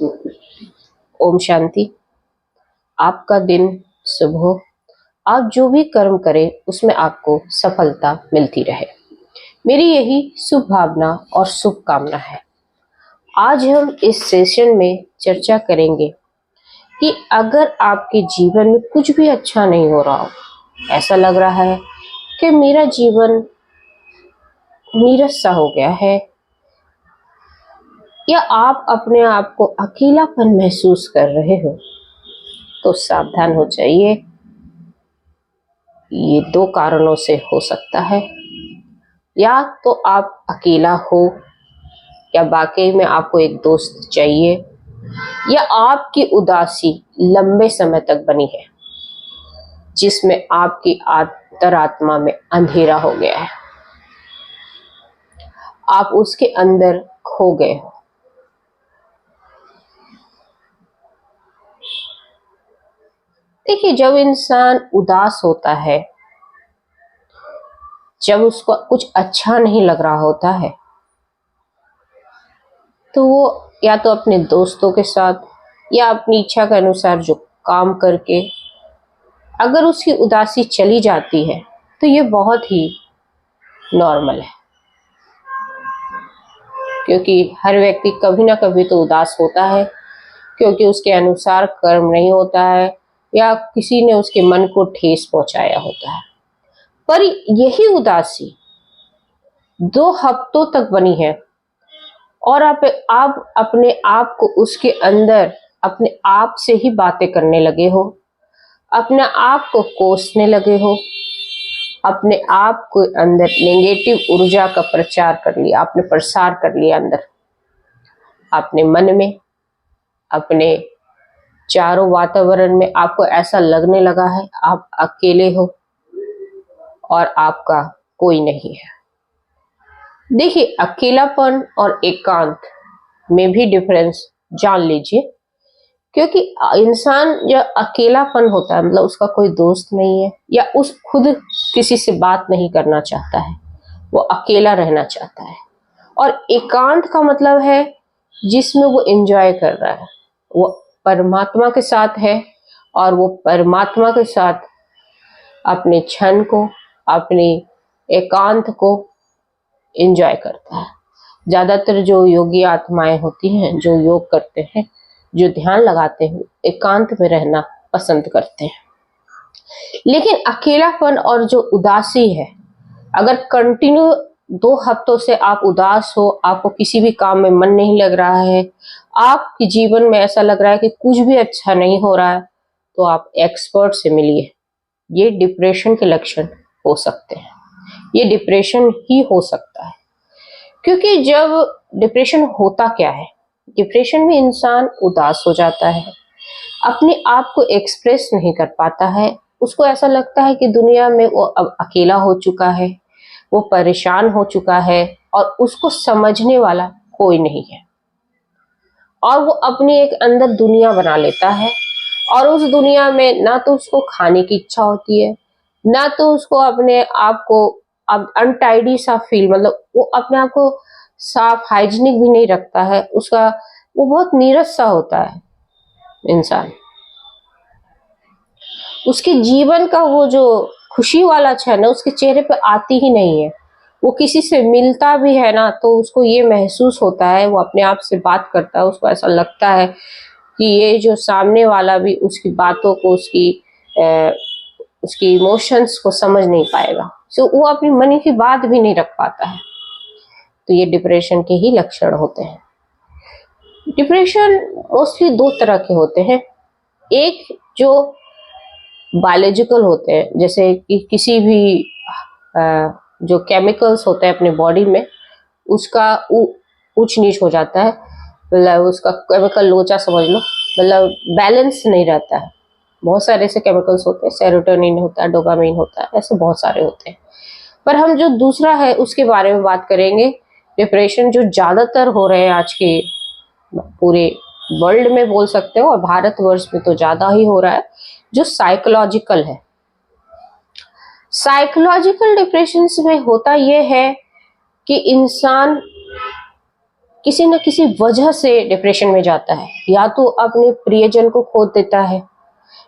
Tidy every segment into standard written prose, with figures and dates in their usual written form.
ओम शांति। आपका दिन शुभ हो। आप जो भी कर्म करें उसमें आपको सफलता मिलती रहे, मेरी यही शुभ भावना और शुभकामना है। आज हम इस सेशन में चर्चा करेंगे कि अगर आपके जीवन में कुछ भी अच्छा नहीं हो रहा हो, ऐसा लग रहा है कि मेरा जीवन नीरस सा हो गया है, या आप अपने आप को अकेलापन महसूस कर रहे हो, तो सावधान हो जाइए। ये दो कारणों से हो सकता है। या तो आप अकेला हो, या वाकई में आपको एक दोस्त चाहिए, या आपकी उदासी लंबे समय तक बनी है जिसमें आपकी अंतरात्मा में अंधेरा हो गया है, आप उसके अंदर खो गए हो। देखिए, जब इंसान उदास होता है, जब उसको कुछ अच्छा नहीं लग रहा होता है, तो वो या तो अपने दोस्तों के साथ या अपनी इच्छा के अनुसार जो काम करके अगर उसकी उदासी चली जाती है, तो ये बहुत ही नॉर्मल है, क्योंकि हर व्यक्ति कभी ना कभी तो उदास होता है, क्योंकि उसके अनुसार कर्म नहीं होता है या किसी ने उसके मन को ठेस पहुंचाया होता है। पर यही उदासी 2 हफ्तों तक बनी है और आप अपने आप को उसके अंदर अपने आप से ही बातें करने लगे हो, अपने आप को कोसने लगे हो, अपने आप को अंदर नेगेटिव ऊर्जा का प्रचार कर लिया, आपने प्रसार कर लिया अंदर, अपने मन में, अपने चारों वातावरण में। आपको ऐसा लगने लगा है आप अकेले हो और आपका कोई नहीं है। देखिए, अकेलापन और एकांत में भी डिफरेंस जान लीजिए, क्योंकि इंसान जब अकेलापन होता है, मतलब उसका कोई दोस्त नहीं है या उस खुद किसी से बात नहीं करना चाहता है, वो अकेला रहना चाहता है। और एकांत का मतलब है जिसमें वो एंजॉय कर रहा है, वो परमात्मा के साथ है और वो परमात्मा के साथ अपने क्षण को, अपने एकांत को एंजॉय करता है। ज्यादातर जो योगी आत्माएं होती हैं, जो योग करते हैं, जो ध्यान लगाते हैं, एकांत में रहना पसंद करते हैं। लेकिन अकेलापन और जो उदासी है, अगर कंटिन्यू 2 हफ्तों से आप उदास हो, आपको किसी भी काम में मन नहीं लग रहा है, आपके जीवन में ऐसा लग रहा है कि कुछ भी अच्छा नहीं हो रहा है, तो आप एक्सपर्ट से मिलिए। ये डिप्रेशन के लक्षण हो सकते हैं, ये डिप्रेशन ही हो सकता है। क्योंकि जब डिप्रेशन होता क्या है, डिप्रेशन में इंसान उदास हो जाता है, अपने आप को एक्सप्रेस नहीं कर पाता है, उसको ऐसा लगता है कि दुनिया में वो अब अकेला हो चुका है, वो परेशान हो चुका है और उसको समझने वाला कोई नहीं है। और वो अपनी एक अंदर दुनिया बना लेता है, और उस दुनिया में ना तो उसको खाने की इच्छा होती है, ना तो उसको अपने आप को अब अनटाइडी सा फील, मतलब वो अपने आप को साफ हाइजीनिक भी नहीं रखता है, उसका वो बहुत नीरस सा होता है इंसान। उसके जीवन का वो जो खुशी वाला क्षण है उसके चेहरे पे आती ही नहीं है। वो किसी से मिलता भी है ना, तो उसको ये महसूस होता है, वो अपने आप से बात करता है, उसको ऐसा लगता है कि ये जो सामने वाला भी उसकी बातों को, उसकी इमोशंस को समझ नहीं पाएगा, सो वो अपनी मन की बात भी नहीं रख पाता है। तो ये डिप्रेशन के ही लक्षण होते हैं। डिप्रेशन मोस्टली 2 तरह के होते हैं। एक जो बायोलॉजिकल होते हैं, जैसे कि किसी भी जो केमिकल्स होते हैं अपने बॉडी में, उसका ऊंच नीच हो जाता है, मतलब उसका केमिकल लोचा समझ लो, मतलब बैलेंस नहीं रहता है। बहुत सारे ऐसे केमिकल्स होते हैं, सेरोटोनिन होता है, डोपामाइन होता है, ऐसे बहुत सारे होते हैं। पर हम जो दूसरा है उसके बारे में बात करेंगे। डिप्रेशन जो ज्यादातर हो रहे हैं आज के पूरे वर्ल्ड में बोल सकते हो, और भारतवर्ष में तो ज्यादा ही हो रहा है, जो साइकोलॉजिकल है। साइकोलॉजिकल डिप्रेशन में होता यह है कि इंसान किसी न किसी वजह से डिप्रेशन में जाता है। या तो अपने प्रियजन को खो देता है,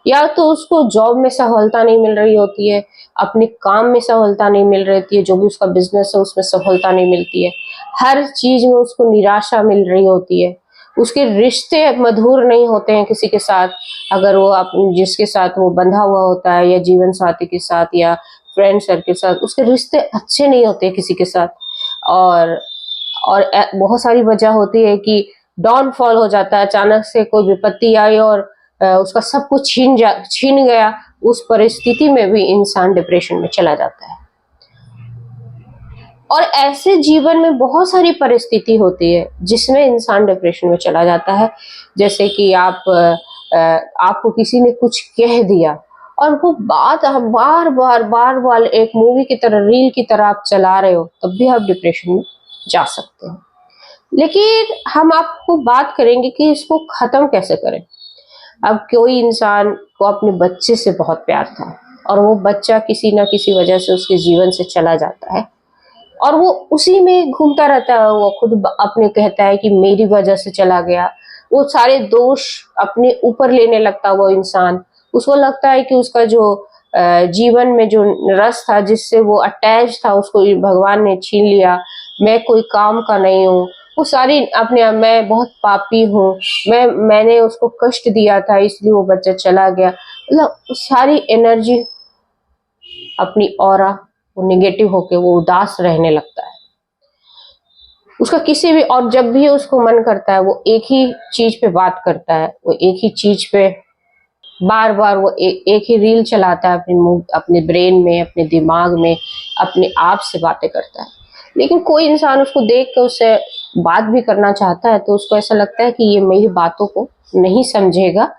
या तो उसको जॉब में सफलता नहीं मिल रही होती है, अपने काम में सफलता नहीं मिल रही होती है, जो भी उसका बिजनेस है उसमें सफलता नहीं मिलती है, हर चीज में उसको निराशा मिल रही होती है, उसके रिश्ते मधुर नहीं होते हैं किसी के साथ, अगर वो जिसके साथ वो बंधा हुआ होता है या जीवन साथी के साथ या फ्रेंड सर्कल के साथ, उसके रिश्ते अच्छे नहीं होते किसी के साथ। और बहुत सारी वजह होती है कि डाउनफॉल हो जाता है, अचानक से कोई विपत्ति आई और उसका सब कुछ छीन गया। उस परिस्थिति में भी इंसान डिप्रेशन में चला जाता है। और ऐसे जीवन में बहुत सारी परिस्थिति होती है जिसमें इंसान डिप्रेशन में चला जाता है। जैसे कि आपको किसी ने कुछ कह दिया और वो बात आप बार बार एक मूवी की तरह, रील की तरह आप चला रहे हो, तब भी आप डिप्रेशन में जा सकते हो। लेकिन हम आपको बात करेंगे कि इसको खत्म कैसे करें। अब कोई इंसान को अपने बच्चे से बहुत प्यार था और वो बच्चा किसी न किसी वजह से उसके जीवन से चला जाता है और वो उसी में घूमता रहता है। वो खुद अपने कहता है कि मेरी वजह से चला गया। वो सारे दोष अपने ऊपर लेने लगता है वो इंसान। उसको लगता है कि उसका जो जीवन में जो रस था, जिससे वो अटैच था, उसको भगवान ने छीन लिया। मैं कोई काम का नहीं हूँ, वो सारी अपने मैं बहुत पापी हूँ, मैंने उसको कष्ट दिया था इसलिए वो बच्चा चला गया। मतलब सारी एनर्जी अपनी ऑरा वो निगेटिव होके वो उदास रहने लगता है। उसका किसी भी, और जब भी उसको मन करता है वो एक ही चीज पे बात करता है, वो एक ही चीज पे बार बार वो एक ही रील चलाता है अपने ब्रेन में, अपने दिमाग में, अपने आप से बातें करता है। लेकिन कोई इंसान उसको देख कर उससे बात भी करना चाहता है तो उसको ऐसा लगता है कि ये मेरी बातों को नहीं समझेगा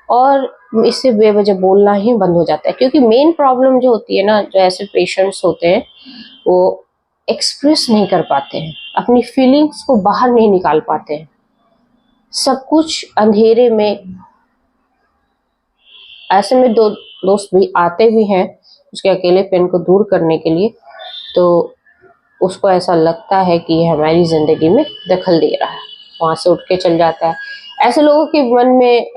और इससे बेवजह बोलना ही बंद हो जाता है। क्योंकि मेन प्रॉब्लम जो होती है ना, जो ऐसे पेशेंट्स होते हैं वो एक्सप्रेस नहीं कर पाते हैं, अपनी फीलिंग्स को बाहर नहीं निकाल पाते हैं। सब कुछ अंधेरे में। ऐसे में दो दोस्त भी आते भी हैं उसके अकेलेपन को दूर करने के लिए, तो उसको ऐसा लगता है कि ये हमारी जिंदगी में दखल दे रहा है, वहां से उठ के चल जाता है। ऐसे लोगों के मन में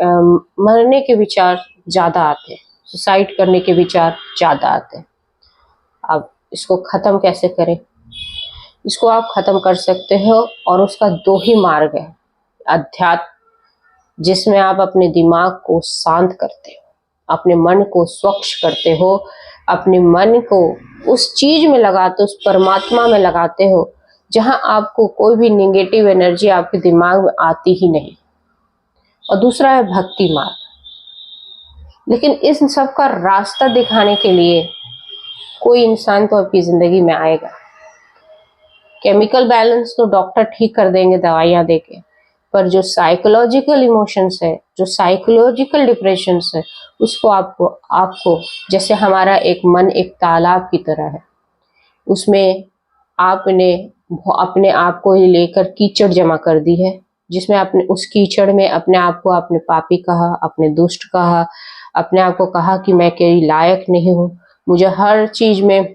मरने के विचार ज्यादा आते हैं, सुसाइड करने के विचार ज्यादा आते हैं। अब इसको खत्म कैसे करें? इसको आप खत्म कर सकते हो और उसका दो ही मार्ग है। अध्यात्म, जिसमें आप अपने दिमाग को शांत करते हो, अपने मन को स्वच्छ करते हो, अपने मन को उस चीज में लगाते हो, उस परमात्मा में लगाते हो जहां आपको कोई भी निगेटिव एनर्जी आपके दिमाग में आती ही नहीं। और दूसरा है भक्ति मार्ग। लेकिन इस सब का रास्ता दिखाने के लिए कोई इंसान तो आपकी जिंदगी में आएगा। केमिकल बैलेंस तो डॉक्टर ठीक कर देंगे दवाइयां देके, पर जो साइकोलॉजिकल इमोशंस है, जो साइकोलॉजिकल डिप्रेशंस है, उसको आपको जैसे हमारा एक मन एक तालाब की तरह है, उसमें आपने अपने आप को ही लेकर कीचड़ जमा कर दी है, जिसमें आपने उस कीचड़ में अपने आप को आपने पापी कहा, अपने दुष्ट कहा, अपने आप को कहा कि मैं कोई लायक नहीं हूँ, मुझे हर चीज में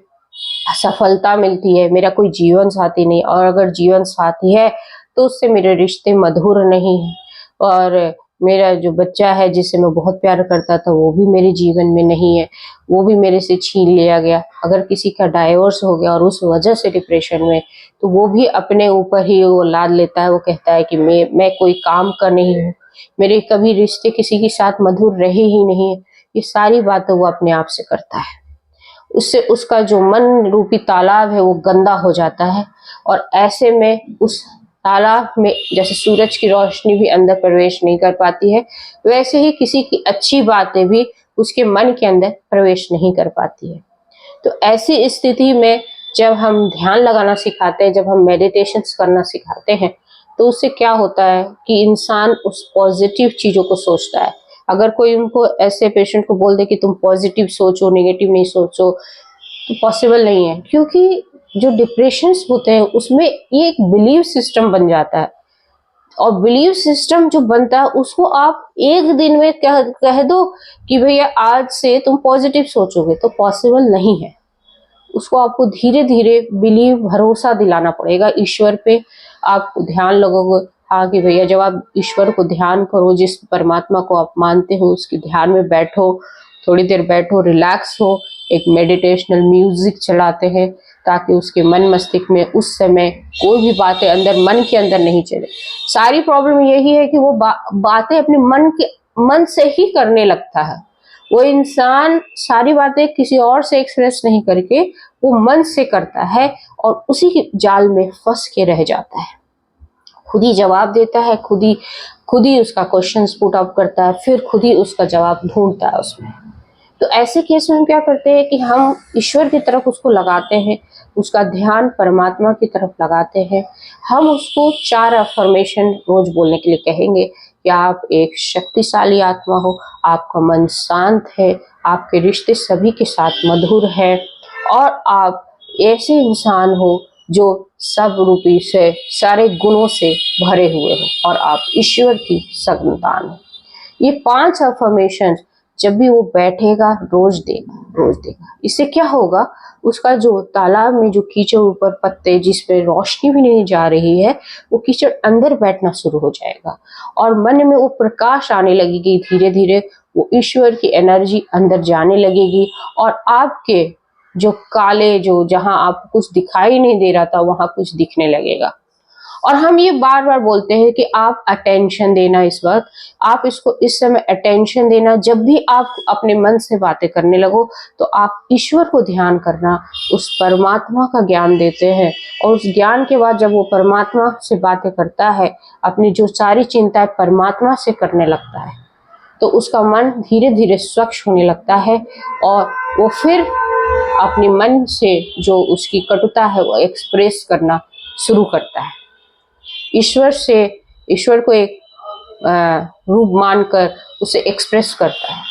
सफलता मिलती है, मेरा कोई जीवन साथी नहीं, और अगर जीवन साथी है तो उससे मेरे रिश्ते मधुर नहीं है, और मेरा जो बच्चा है जिससे मैं बहुत प्यार करता था वो भी मेरे जीवन में नहीं है, वो भी मेरे से छीन लिया गया। अगर किसी का डाइवोर्स हो गया और उस वजह से डिप्रेशन में, तो वो भी अपने ऊपर ही वो लाद लेता है। वो कहता है कि मैं कोई काम का नहीं हूँ, मेरे कभी रिश्ते किसी के साथ मधुर रहे ही नहीं है। ये सारी बातें वो अपने आप से करता है। उससे उसका जो मन रूपी तालाब है वो गंदा हो जाता है, और ऐसे में उस तालाब में जैसे सूरज की रोशनी भी अंदर प्रवेश नहीं कर पाती है, वैसे ही किसी की अच्छी बातें भी उसके मन के अंदर प्रवेश नहीं कर पाती है। तो ऐसी स्थिति में जब हम ध्यान लगाना सिखाते हैं, जब हम मेडिटेशन करना सिखाते हैं, तो उससे क्या होता है कि इंसान उस पॉजिटिव चीजों को सोचता है। अगर कोई उनको ऐसे पेशेंट को बोल दे कि तुम पॉजिटिव सोचो, नेगेटिव नहीं सोचो, तो पॉसिबल नहीं है। क्योंकि जो डिप्रेशंस होते हैं उसमें ये एक बिलीव सिस्टम बन जाता है, और बिलीव सिस्टम जो बनता है उसको आप एक दिन में कह दो कि भैया आज से तुम पॉजिटिव सोचोगे, तो पॉसिबल नहीं है। उसको आपको धीरे धीरे बिलीव, भरोसा दिलाना पड़ेगा ईश्वर पे, आप ध्यान लगोगे, हाँ कि भैया जब आप ईश्वर को ध्यान करो, जिस परमात्मा को आप मानते हो उसके ध्यान में बैठो, थोड़ी देर बैठो, रिलैक्स हो, एक मेडिटेशनल म्यूजिक चलाते हैं ताकि उसके मन मस्तिष्क में उस समय कोई भी बातें अंदर मन के अंदर नहीं चले। सारी प्रॉब्लम यही है कि वो बातें अपने मन से ही करने लगता है। वो इंसान सारी बातें किसी और से एक्सप्रेस नहीं करके वो मन से करता है और उसी के जाल में फंस के रह जाता है। खुद ही जवाब देता है, खुद ही उसका क्वेश्चंस पुट अप करता है, फिर खुद ही उसका जवाब ढूंढता है उसमें। तो ऐसे केस में हम क्या करते हैं कि हम ईश्वर की तरफ उसको लगाते हैं, उसका ध्यान परमात्मा की तरफ लगाते हैं। हम उसको 4 अफर्मेशन रोज बोलने के लिए कहेंगे कि आप एक शक्तिशाली आत्मा हो, आपका मन शांत है, आपके रिश्ते सभी के साथ मधुर है और आप ऐसे इंसान हो जो सब रूपी से सारे गुणों से भरे हुए हो और आप ईश्वर की संतान हो। ये 5 अफर्मेशन जब भी वो बैठेगा रोज देगा। इससे क्या होगा, उसका जो तालाब में जो कीचड़ ऊपर पत्ते जिस पे रोशनी भी नहीं जा रही है, वो कीचड़ अंदर बैठना शुरू हो जाएगा और मन में वो प्रकाश आने लगेगी। धीरे धीरे वो ईश्वर की एनर्जी अंदर जाने लगेगी और आपके जो काले जो जहां आपको कुछ दिखाई नहीं दे रहा था वहां कुछ दिखने लगेगा। और हम ये बार बार बोलते हैं कि आप अटेंशन देना, इस वक्त आप इसको इस समय अटेंशन देना। जब भी आप अपने मन से बातें करने लगो तो आप ईश्वर को ध्यान करना, उस परमात्मा का ज्ञान देते हैं और उस ज्ञान के बाद जब वो परमात्मा से बातें करता है, अपनी जो सारी चिंताएं परमात्मा से करने लगता है, तो उसका मन धीरे धीरे स्वच्छ होने लगता है और वो फिर अपने मन से जो उसकी कटुता है वो एक्सप्रेस करना शुरू करता है। ईश्वर को एक रूप मानकर उसे एक्सप्रेस करता है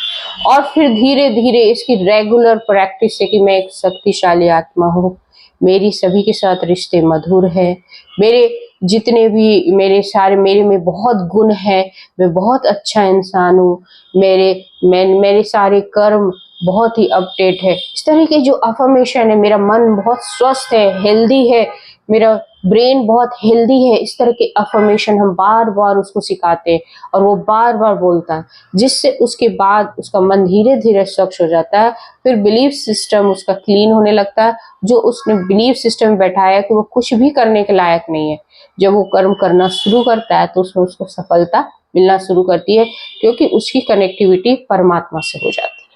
और फिर धीरे धीरे इसकी रेगुलर प्रैक्टिस है कि मैं एक शक्तिशाली आत्मा हूँ, मेरी सभी के साथ रिश्ते मधुर है, मेरे जितने भी मेरे में बहुत गुण है, मैं बहुत अच्छा इंसान हूँ, मेरे सारे कर्म बहुत ही अपडेट है। इस तरह के जो अफर्मेशन है, मेरा मन बहुत स्वस्थ है, हेल्दी है, मेरा ब्रेन बहुत हेल्दी है, इस तरह के अफर्मेशन हम बार बार उसको सिखाते हैं और वो बार बार बोलता है, जिससे उसके बाद उसका मन धीरे धीरे स्वच्छ हो जाता है। फिर बिलीफ सिस्टम उसका क्लीन होने लगता है, जो उसने बिलीफ सिस्टम बैठाया कि वो कुछ भी करने के लायक नहीं है, जब वो कर्म करना शुरू करता है तो उसमें उसको सफलता मिलना शुरू करती है, क्योंकि उसकी कनेक्टिविटी परमात्मा से हो जाती है।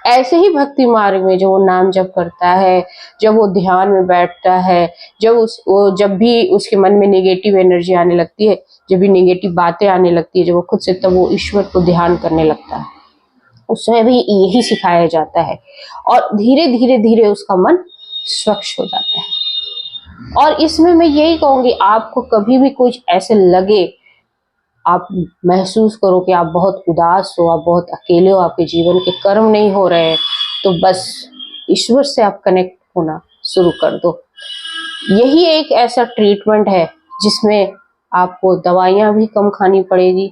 ऐसे ही भक्ति मार्ग में जो वो नाम जप करता है, जब वो ध्यान में बैठता है, जब भी उसके मन में नेगेटिव एनर्जी आने लगती है, जब भी नेगेटिव बातें आने लगती है, जब वो खुद से, तब वो ईश्वर को ध्यान करने लगता है। उसमें भी यही सिखाया जाता है और धीरे धीरे धीरे उसका मन स्वच्छ हो जाता है। और इसमें मैं यही कहूंगी, आपको कभी भी कुछ ऐसे लगे, आप महसूस करो कि आप बहुत उदास हो, आप बहुत अकेले हो, आपके जीवन के कर्म नहीं हो रहे हैं, तो बस ईश्वर से आप कनेक्ट होना शुरू कर दो। यही एक ऐसा ट्रीटमेंट है जिसमें आपको दवाइयां भी कम खानी पड़ेगी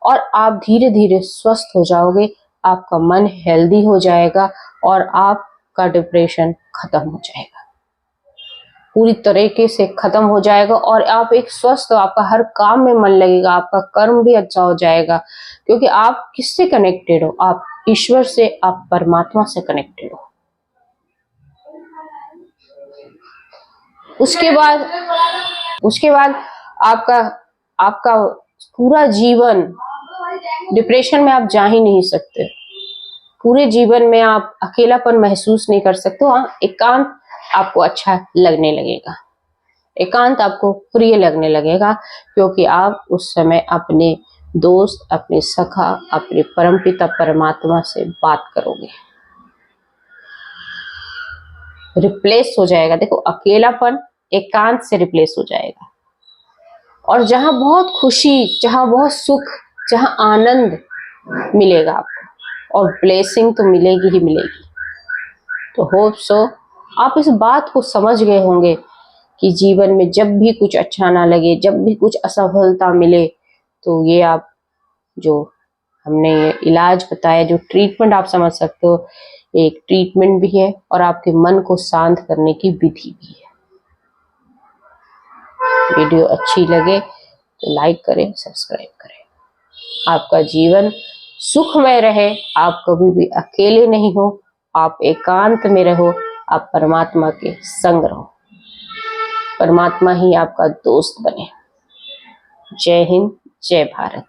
और आप धीरे धीरे स्वस्थ हो जाओगे, आपका मन हेल्दी हो जाएगा और आपका डिप्रेशन खत्म हो जाएगा, पूरी तरीके से खत्म हो जाएगा और आप एक स्वस्थ, आपका हर काम में मन लगेगा, आपका कर्म भी अच्छा हो जाएगा, क्योंकि आप किससे कनेक्टेड हो, आप ईश्वर से, आप परमात्मा से कनेक्टेड हो। उसके बाद आपका पूरा जीवन, डिप्रेशन में आप जा ही नहीं सकते, पूरे जीवन में आप अकेलापन महसूस नहीं कर सकते। हाँ, एकांत आपको अच्छा लगने लगेगा, एकांत आपको प्रिय लगने लगेगा, क्योंकि आप उस समय अपने दोस्त, अपने सखा, अपने परमपिता परमात्मा से बात करोगे, रिप्लेस हो जाएगा। देखो, अकेलापन एकांत से रिप्लेस हो जाएगा और जहां बहुत खुशी, जहां बहुत सुख, जहां आनंद मिलेगा आपको, और ब्लेसिंग तो मिलेगी ही मिलेगी। तो होप सो आप इस बात को समझ गए होंगे कि जीवन में जब भी कुछ अच्छा ना लगे, जब भी कुछ असफलता मिले, तो ये आप जो हमने ये इलाज बताया, जो ट्रीटमेंट आप समझ सकते हो, एक ट्रीटमेंट भी है और आपके मन को शांत करने की विधि भी है। वीडियो अच्छी लगे तो लाइक करें, सब्सक्राइब करें। आपका जीवन सुखमय रहे, आप कभी भी अकेले नहीं हो, आप एकांत में रहो, आप परमात्मा के संग रहो, परमात्मा ही आपका दोस्त बने। जय हिंद, जय भारत।